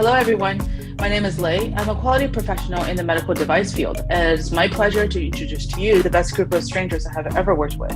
Hello, everyone. My name is Lei. I'm a quality professional in the medical device field, and it's my pleasure to introduce to you the best group of strangers I have ever worked with.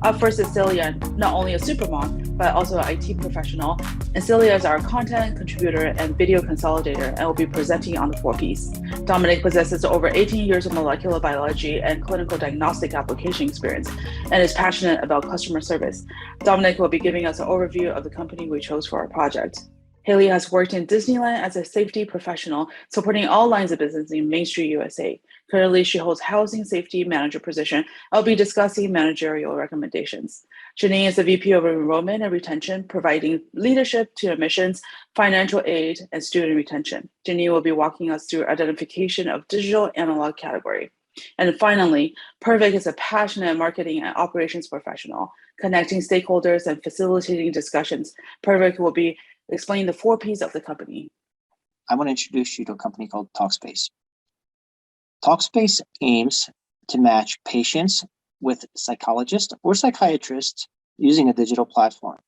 Up first is Celia, not only a supermom, but also an IT professional. And Celia is our content contributor and video consolidator, and will be presenting on the 4Ps. Dominik possesses over 18 years of molecular biology and clinical diagnostic application experience, and is passionate about customer service. Dominik will be giving us an overview of the company we chose for our project. Haley has worked in Disneyland as a safety professional, supporting all lines of business in Main Street, USA. Currently, she holds housing safety manager position. I'll be discussing managerial recommendations. Jeanine is the VP of Enrollment and Retention, providing leadership to admissions, financial aid, and student retention. Jeanine will be walking us through identification of digital analog category. And finally, Purvik is a passionate marketing and operations professional, connecting stakeholders and facilitating discussions. Purvik will be explain the 4Ps of the company. I want to introduce you to a company called Talkspace. Talkspace aims to match patients with psychologists or psychiatrists using a digital platform,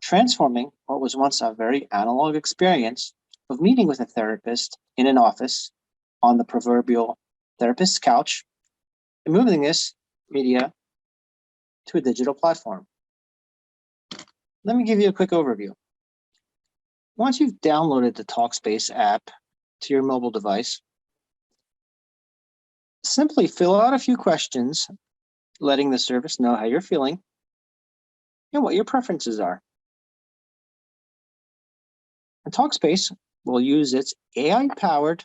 transforming what was once a very analog experience of meeting with a therapist in an office on the proverbial therapist's couch and moving this media to a digital platform. Let me give you a quick overview. Once you've downloaded the Talkspace app to your mobile device, simply fill out a few questions, letting the service know how you're feeling and what your preferences are. And Talkspace will use its AI-powered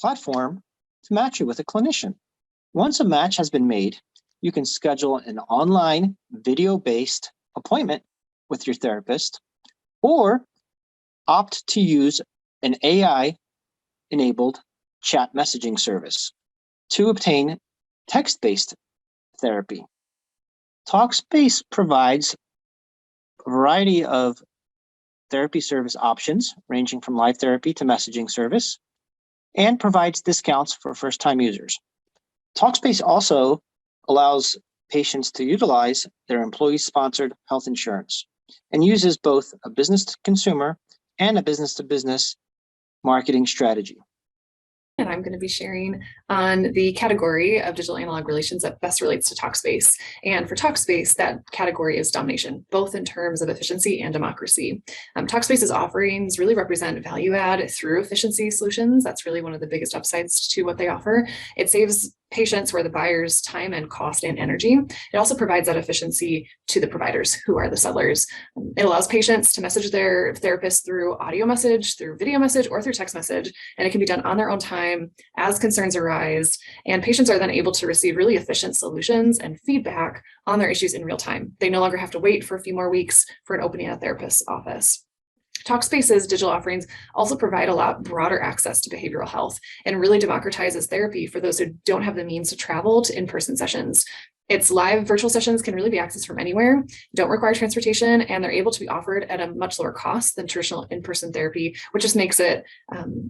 platform to match you with a clinician. Once a match has been made, you can schedule an online video-based appointment with your therapist, or opt to use an AI-enabled chat messaging service to obtain text-based therapy. Talkspace provides a variety of therapy service options, ranging from live therapy to messaging service, and provides discounts for first-time users. Talkspace also allows patients to utilize their employee-sponsored health insurance and uses both a business-to-consumer and a business-to-business marketing strategy. And I'm going to be sharing on the category of digital analog relations that best relates to Talkspace. And for Talkspace, that category is domination, both in terms of efficiency and democracy. Talkspace's offerings really represent value add through efficiency solutions. That's really one of the biggest upsides to what they offer. It saves patients where the buyer's time and cost and energy. It also provides that efficiency to the providers who are the sellers. It allows patients to message their therapist through audio message, through video message, or through text message, and it can be done on their own time as concerns arise. And patients are then able to receive really efficient solutions and feedback on their issues in real time. They no longer have to wait for a few more weeks for an opening at a therapist's office. Talkspace's digital offerings also provide a lot broader access to behavioral health and really democratizes therapy for those who don't have the means to travel to in-person sessions. Its live virtual sessions can really be accessed from anywhere, don't require transportation, and they're able to be offered at a much lower cost than traditional in-person therapy, which just makes it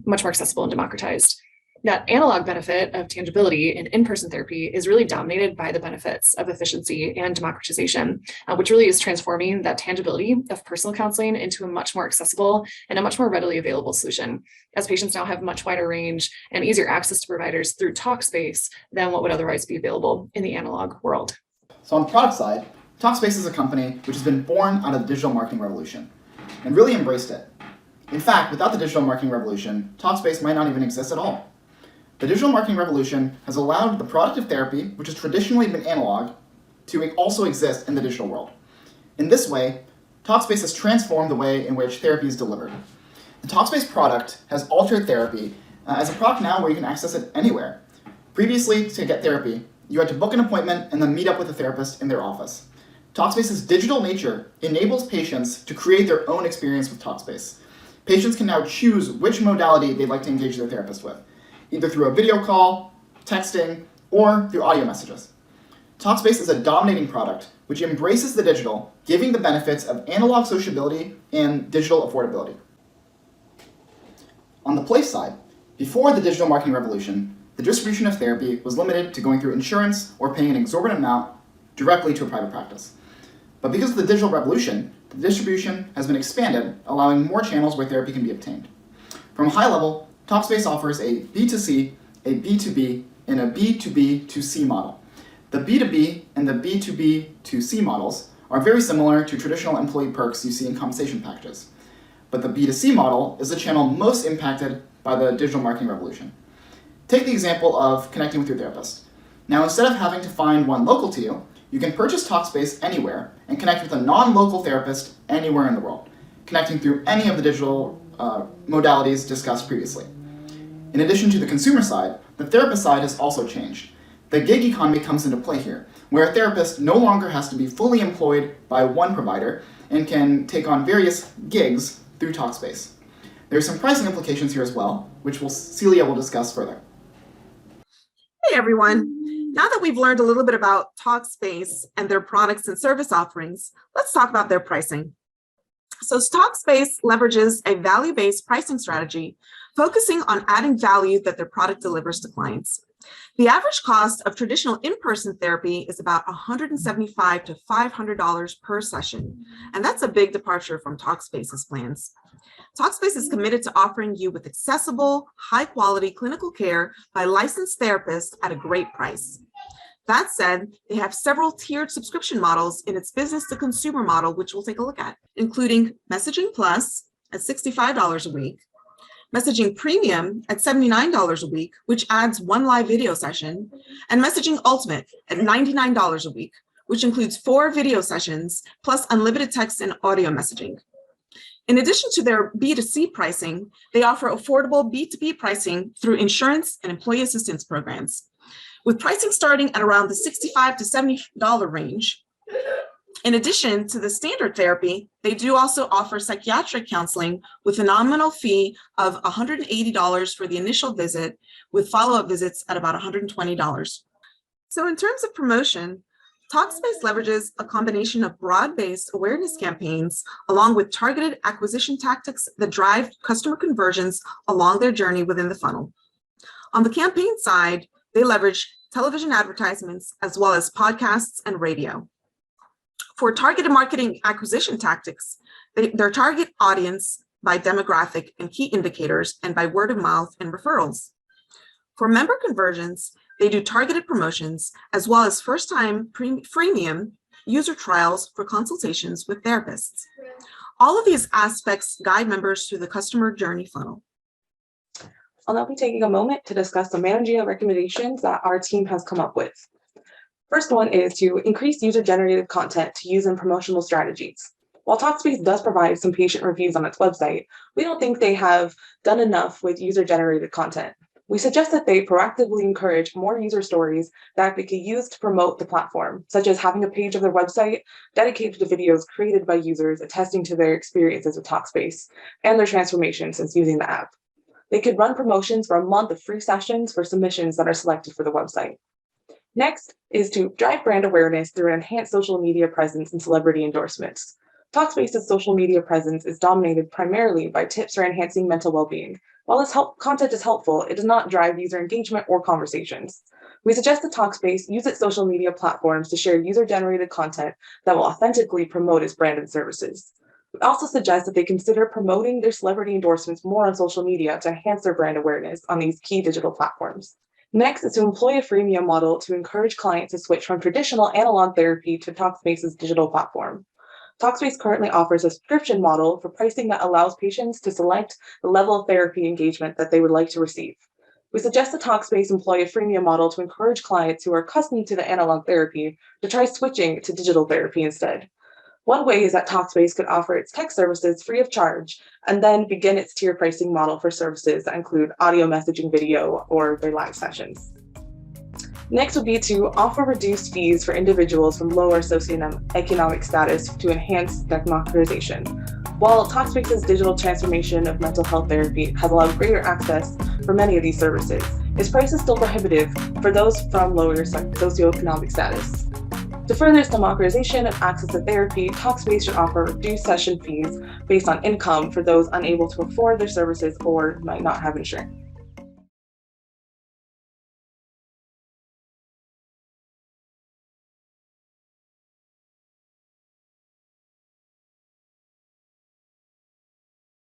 much more accessible and democratized. That analog benefit of tangibility in in-person therapy is really dominated by the benefits of efficiency and democratization, which really is transforming that tangibility of personal counseling into a much more accessible and a much more readily available solution, as patients now have much wider range and easier access to providers through Talkspace than what would otherwise be available in the analog world. So on the product side, Talkspace is a company which has been born out of the digital marketing revolution and really embraced it. In fact, without the digital marketing revolution, Talkspace might not even exist at all. The digital marketing revolution has allowed the product of therapy, which has traditionally been analog, to also exist in the digital world. In this way, Talkspace has transformed the way in which therapy is delivered. The Talkspace product has altered therapy as a product now where you can access it anywhere. Previously, to get therapy, you had to book an appointment and then meet up with a therapist in their office. Talkspace's digital nature enables patients to create their own experience with Talkspace. Patients can now choose which modality they'd like to engage their therapist with, either through a video call, texting, or through audio messages. Talkspace is a dominating product which embraces the digital, giving the benefits of analog sociability and digital affordability. On the place side, before the digital marketing revolution, the distribution of therapy was limited to going through insurance or paying an exorbitant amount directly to a private practice. But because of the digital revolution, the distribution has been expanded, allowing more channels where therapy can be obtained. From a high level, Talkspace offers a B2C, a B2B, and a B2B2C model. The B2B and the B2B2C models are very similar to traditional employee perks you see in compensation packages. But the B2C model is the channel most impacted by the digital marketing revolution. Take the example of connecting with your therapist. Now, instead of having to find one local to you, you can purchase Talkspace anywhere and connect with a non-local therapist anywhere in the world, connecting through any of the digital modalities discussed previously. In addition to the consumer side, the therapist side has also changed. The gig economy comes into play here, where a therapist no longer has to be fully employed by one provider and can take on various gigs through Talkspace. There are some pricing implications here as well, which Celia will discuss further. Hey everyone, now that we've learned a little bit about Talkspace and their products and service offerings, let's talk about their pricing. So Talkspace leverages a value-based pricing strategy, focusing on adding value that their product delivers to clients. The average cost of traditional in-person therapy is about $175 to $500 per session, and that's a big departure from Talkspace's plans. Talkspace is committed to offering you with accessible, high-quality clinical care by licensed therapists at a great price. That said, they have several tiered subscription models in its business-to-consumer model, which we'll take a look at, including Messaging Plus at $65 a week, Messaging Premium at $79 a week, which adds one live video session, and Messaging Ultimate at $99 a week, which includes 4 video sessions, plus unlimited text and audio messaging. In addition to their B2C pricing, they offer affordable B2B pricing through insurance and employee assistance programs, with pricing starting at around the $65 to $70 range. In addition to the standard therapy, they do also offer psychiatric counseling with a nominal fee of $180 for the initial visit, with follow-up visits at about $120. So in terms of promotion, Talkspace leverages a combination of broad-based awareness campaigns along with targeted acquisition tactics that drive customer conversions along their journey within the funnel. On the campaign side, they leverage television advertisements as well as podcasts and radio. For targeted marketing acquisition tactics, their target audience by demographic and key indicators and by word of mouth and referrals. For member conversions, they do targeted promotions as well as first-time freemium user trials for consultations with therapists. All of these aspects guide members through the customer journey funnel. I'll now be taking a moment to discuss some managerial recommendations that our team has come up with. First one is to increase user-generated content to use in promotional strategies. While Talkspace does provide some patient reviews on its website, we don't think they have done enough with user-generated content. We suggest that they proactively encourage more user stories that they can use to promote the platform, such as having a page of their website dedicated to videos created by users attesting to their experiences with Talkspace and their transformation since using the app. They could run promotions for a month of free sessions for submissions that are selected for the website. Next is to drive brand awareness through an enhanced social media presence and celebrity endorsements. Talkspace's social media presence is dominated primarily by tips for enhancing mental well-being. While this content is helpful, it does not drive user engagement or conversations. We suggest that Talkspace use its social media platforms to share user-generated content that will authentically promote its brand and services. We also suggest that they consider promoting their celebrity endorsements more on social media to enhance their brand awareness on these key digital platforms. Next is to employ a freemium model to encourage clients to switch from traditional analog therapy to Talkspace's digital platform. Talkspace currently offers a subscription model for pricing that allows patients to select the level of therapy engagement that they would like to receive. We suggest that Talkspace employ a freemium model to encourage clients who are accustomed to the analog therapy to try switching to digital therapy instead. One way is that Talkspace could offer its tech services free of charge and then begin its tier pricing model for services that include audio messaging, video, or their live sessions. Next would be to offer reduced fees for individuals from lower socioeconomic status to enhance democratization. While Talkspace's digital transformation of mental health therapy has allowed greater access for many of these services, its price is still prohibitive for those from lower socioeconomic status. To further its democratization of access to therapy, Talkspace should offer reduced session fees based on income for those unable to afford their services or might not have insurance.